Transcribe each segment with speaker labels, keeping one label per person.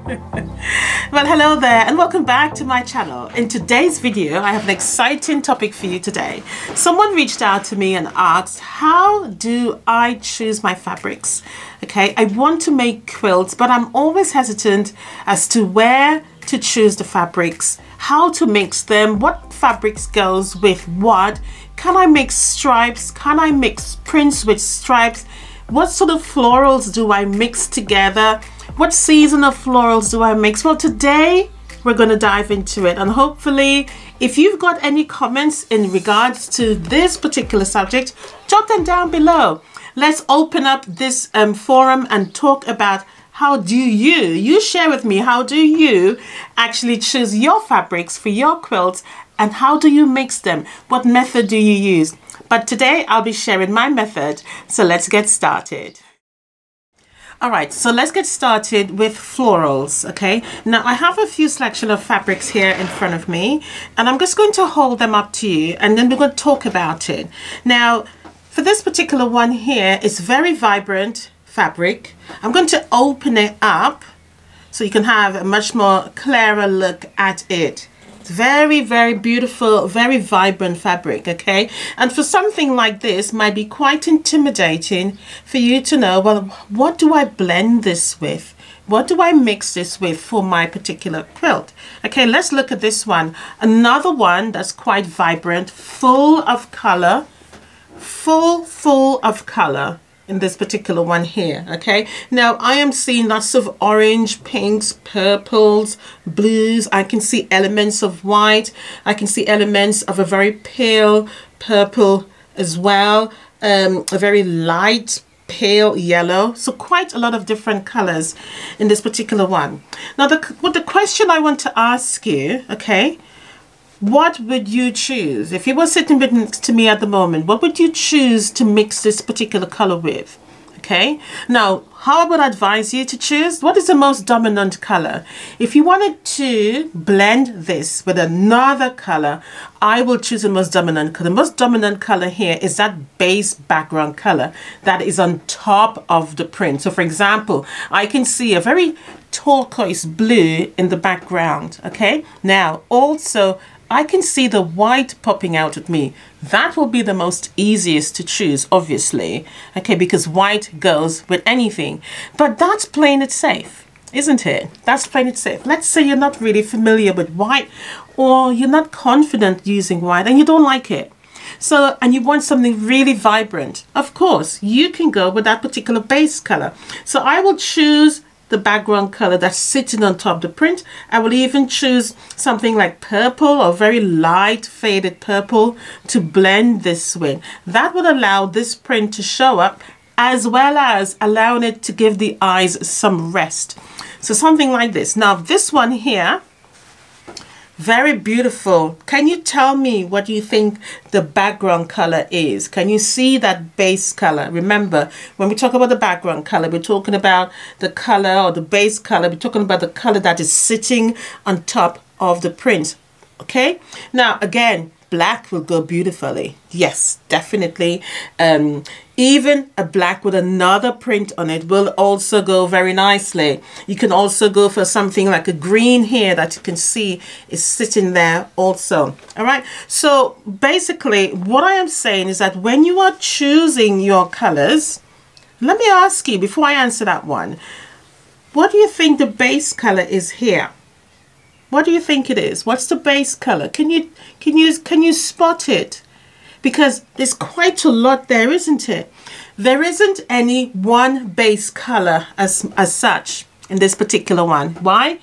Speaker 1: Well, hello there and welcome back to my channel. In today's video, I have an exciting topic for you today. Someone reached out to me and asked, how do I choose my fabrics? Okay, I want to make quilts, but I'm always hesitant as to where to choose the fabrics, how to mix them, what fabrics goes with what. Can I mix stripes? Can I mix prints with stripes? What sort of florals do I mix together? What season of florals do I mix? Well, today we're going to dive into it, and hopefully if you've got any comments in regards to this particular subject, jot them down below. Let's open up this forum and talk about how do you share with me, how do you actually choose your fabrics for your quilts, and how do you mix them? What method do you use? But today I'll be sharing my method, so let's get started. All right, so let's get started with florals, okay? Now I have a few selection of fabrics here in front of me, and I'm just going to hold them up to you, and then we're going to talk about it. Now, for this particular one here, it's very vibrant fabric. I'm going to open it up so you can have a much more clearer look at it. It's very, very beautiful, very vibrant fabric, okay? And for something like this, might be quite intimidating for you to know, well, what do I blend this with? What do I mix this with for my particular quilt? Okay, let's look at this one. Another one that's quite vibrant, full of color, full of color. In this particular one here, okay? Now I am seeing lots of orange, pinks, purples, blues. I can see elements of white. I can see elements of a very pale purple as well, a very light pale yellow. So quite a lot of different colors in this particular one. Now the question I want to ask you, okay, what would you choose? If you were sitting next to me at the moment, what would you choose to mix this particular color with? Okay, now how I would advise you to choose, what is the most dominant color? If you wanted to blend this with another color, I will choose the most dominant color. The most dominant color here is that base background color that is on top of the print. So for example, I can see a very turquoise blue in the background. Okay, now also I can see the white popping out at me. That will be the most easiest to choose, obviously, okay, because white goes with anything. But that's playing it safe, isn't it? That's playing it safe. Let's say you're not really familiar with white, or you're not confident using white and you don't like it. So, and you want something really vibrant. Of course, you can go with that particular base color. So I will choose the background color that's sitting on top of the print. I will even choose something like purple or very light faded purple to blend this with. That will allow this print to show up, as well as allowing it to give the eyes some rest. So something like this. Now this one here, very beautiful. Can you tell me what you think the background color is? Can you see that base color? Remember, when we talk about the background color, we're talking about the color or the base color. We're talking about the color that is sitting on top of the print. Okay, now again, black will go beautifully. Yes, definitely. Even a black with another print on it will also go very nicely. You can also go for something like a green here that you can see is sitting there also. All right, so basically what I am saying is that when you are choosing your colors, let me ask you before I answer that one, what do you think the base color is here? What do you think it is? What's the base color? Can you spot it? Because there's quite a lot there, isn't it? There isn't any one base color as such in this particular one. Why?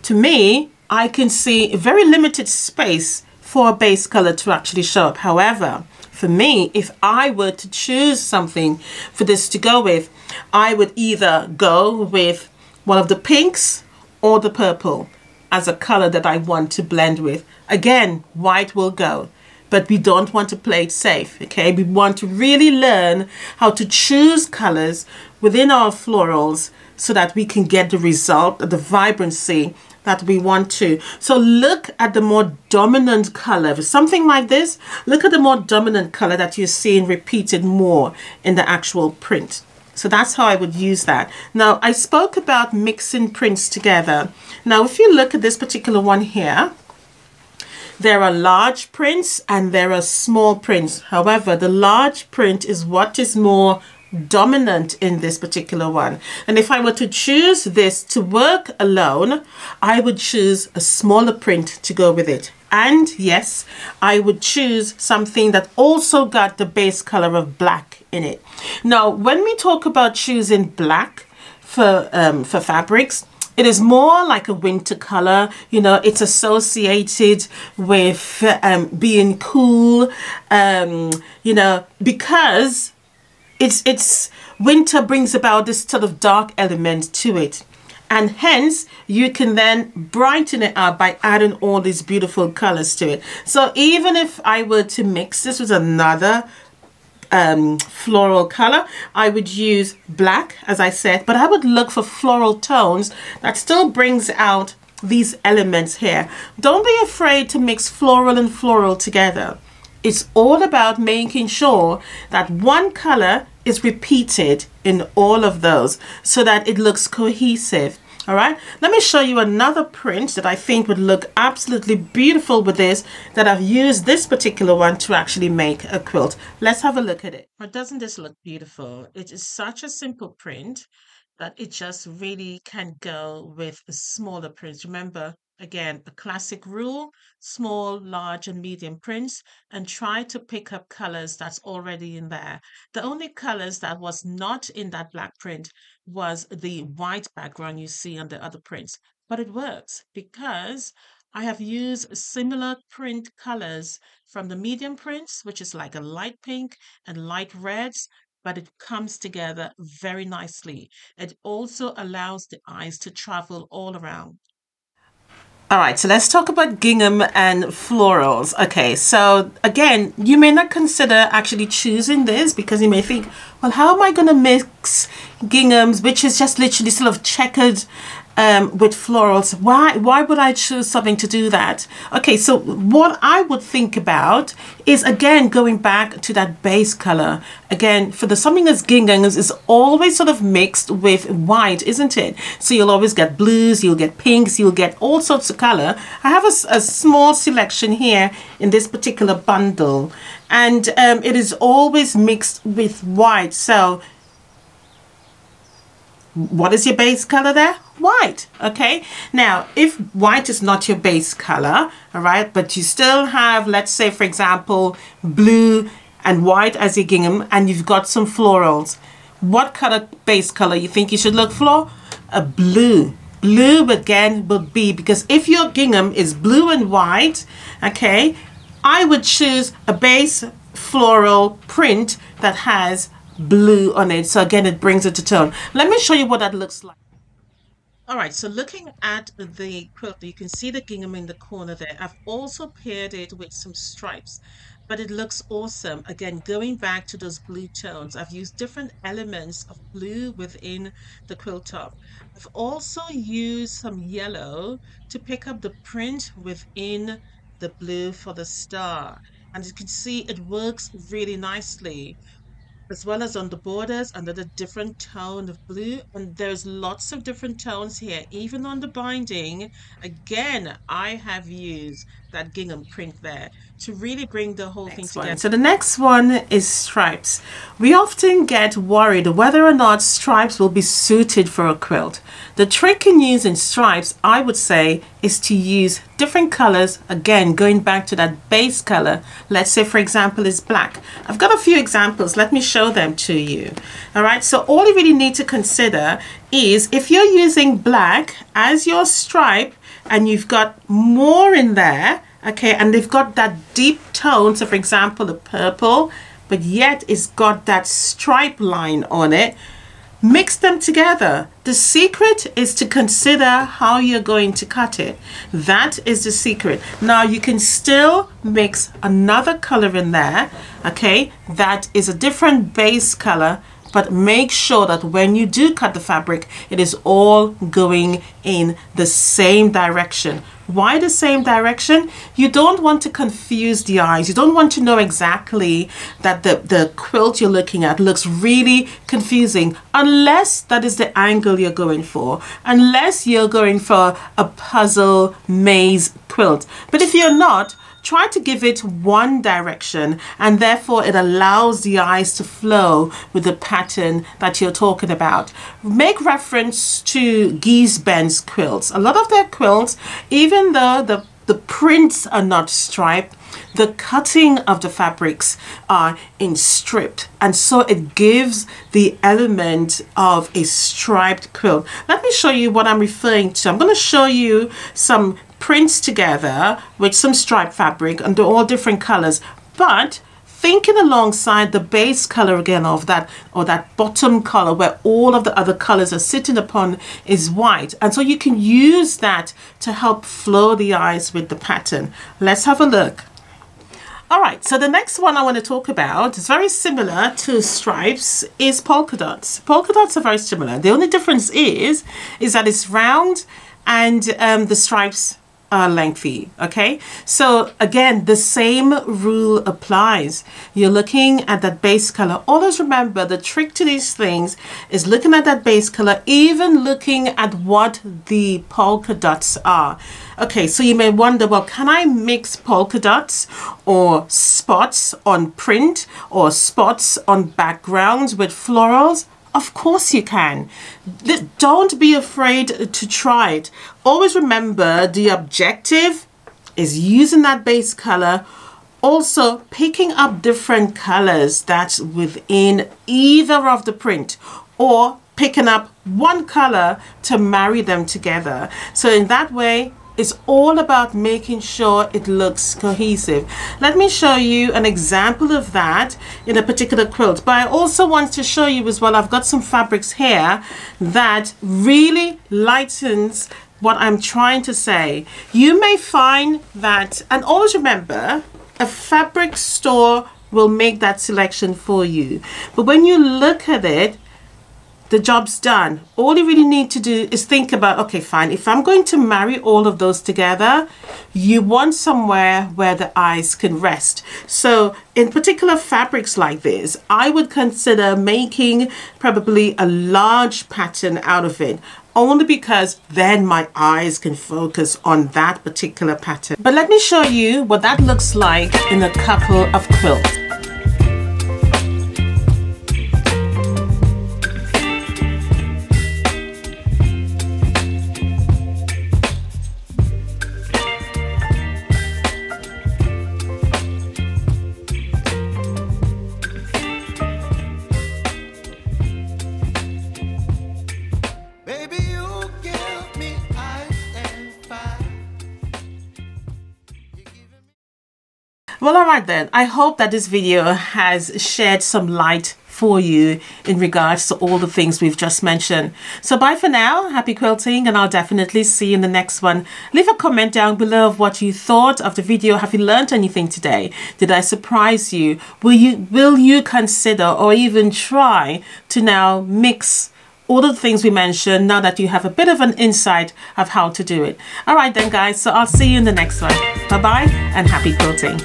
Speaker 1: To me, I can see a very limited space for a base color to actually show up. However, for me, if I were to choose something for this to go with, I would either go with one of the pinks or the purple as a color that I want to blend with. Again, white will go, but we don't want to play it safe, okay? We want to really learn how to choose colors within our florals so that we can get the result, the vibrancy that we want to. So look at the more dominant color. For something like this, look at the more dominant color that you're seeing repeated more in the actual print. So that's how I would use that. Now, I spoke about mixing prints together. Now, if you look at this particular one here, there are large prints and there are small prints. However, the large print is what is more dominant in this particular one. And if I were to choose this to work alone, I would choose a smaller print to go with it. And yes, I would choose something that also got the base color of black in it. Now, when we talk about choosing black for fabrics, it is more like a winter color. You know, it's associated with being cool, you know, because it's winter brings about this sort of dark element to it. And hence, you can then brighten it up by adding all these beautiful colors to it. So even if I were to mix this with another floral color, I would use black, as I said, but I would look for floral tones that still brings out these elements here. Don't be afraid to mix floral and floral together. It's all about making sure that one color is repeated in all of those so that it looks cohesive. All right, let me show you another print that I think would look absolutely beautiful with this, that I've used this particular one to actually make a quilt. Let's have a look at it. But doesn't this look beautiful? It is such a simple print that it just really can go with a smaller prints. Remember, again, a classic rule: small, large and medium prints, and try to pick up colors that's already in there. The only colors that was not in that black print was the white background you see on the other prints, but it works because I have used similar print colors from the medium prints, which is like a light pink and light reds, but it comes together very nicely. It also allows the eyes to travel all around. All right, so let's talk about gingham and florals. Okay, so again, you may not consider actually choosing this because you may think, well, how am I going to mix ginghams, which is just literally sort of checkered with florals? Why would I choose something to do that? Okay, so what I would think about is, again, going back to that base color. Again, for the something that's ginghams is always sort of mixed with white, isn't it? So you'll always get blues, you'll get pinks, you'll get all sorts of color. I have a small selection here in this particular bundle, and it is always mixed with white. So what is your base color there? White. Okay, now if white is not your base color, all right, but you still have, let's say for example, blue and white as your gingham, and you've got some florals, what color base color you think you should look for? A blue. Blue again would be, because if your gingham is blue and white, okay, I would choose a base floral print that has blue on it. So again, it brings it to tone. Let me show you what that looks like. All right, so looking at the quilt, you can see the gingham in the corner there. I've also paired it with some stripes, but it looks awesome. Again, going back to those blue tones, I've used different elements of blue within the quilt top. I've also used some yellow to pick up the print within the blue for the star. And you can see it works really nicely, as well as on the borders under the different tone of blue. And there's lots of different tones here. Even on the binding, again, I have used that gingham print there to really bring the whole thing together. So the next one is stripes. We often get worried whether or not stripes will be suited for a quilt. The trick in using stripes, I would say, is to use different colors. Again, going back to that base color, let's say for example is black. I've got a few examples, let me show them to you. All right, so all you really need to consider is if you're using black as your stripe and you've got more in there, okay, and they've got that deep tone, so for example a purple, but yet it's got that stripe line on it, mix them together. The secret is to consider how you're going to cut it. That is the secret. Now you can still mix another color in there, okay, that is a different base color, but make sure that when you do cut the fabric, it is all going in the same direction. Why the same direction? You don't want to confuse the eyes. You don't want to know exactly that the quilt you're looking at looks really confusing, unless that is the angle you're going for, unless you're going for a puzzle maze quilt. But if you're not, try to give it one direction, and therefore it allows the eyes to flow with the pattern that you're talking about. Make reference to Geese Ben's quilts. A lot of their quilts, even though the prints are not striped, the cutting of the fabrics are in stripped, and so it gives the element of a striped quilt. Let me show you what I'm referring to. I'm going to show you some prints together with some striped fabric, and they're all different colors, but thinking alongside the base color again of that, or that bottom color where all of the other colors are sitting upon, is white, and so you can use that to help flow the eyes with the pattern. Let's have a look. All right, so the next one I want to talk about is very similar to stripes, is polka dots. Polka dots are very similar. The only difference is that it's round and the stripes are lengthy. Okay, so again, the same rule applies. You're looking at that base color. Always remember, the trick to these things is looking at that base color, even looking at what the polka dots are. Okay, so you may wonder, well, can I mix polka dots or spots on print or spots on backgrounds with florals? Of course you can. Don't be afraid to try it. Always remember, the objective is using that base color, also picking up different colors that's within either of the print, or picking up one color to marry them together. So in that way, it's all about making sure it looks cohesive. Let me show you an example of that in a particular quilt, but I also want to show you as well, I've got some fabrics here that really lightens what I'm trying to say. You may find that, and always remember, a fabric store will make that selection for you, but when you look at it, the job's done. All you really need to do is think about, okay, fine, if I'm going to marry all of those together, you want somewhere where the eyes can rest. So in particular fabrics like this, I would consider making probably a large pattern out of it, only because then my eyes can focus on that particular pattern. But let me show you what that looks like in a couple of quilts. Well, all right then, I hope that this video has shed some light for you in regards to all the things we've just mentioned. So bye for now, happy quilting, and I'll definitely see you in the next one. Leave a comment down below of what you thought of the video. Have you learned anything today? Did I surprise you? Will you consider or even try to now mix all of the things we mentioned, now that you have a bit of an insight of how to do it? All right then guys, so I'll see you in the next one. Bye bye and happy quilting.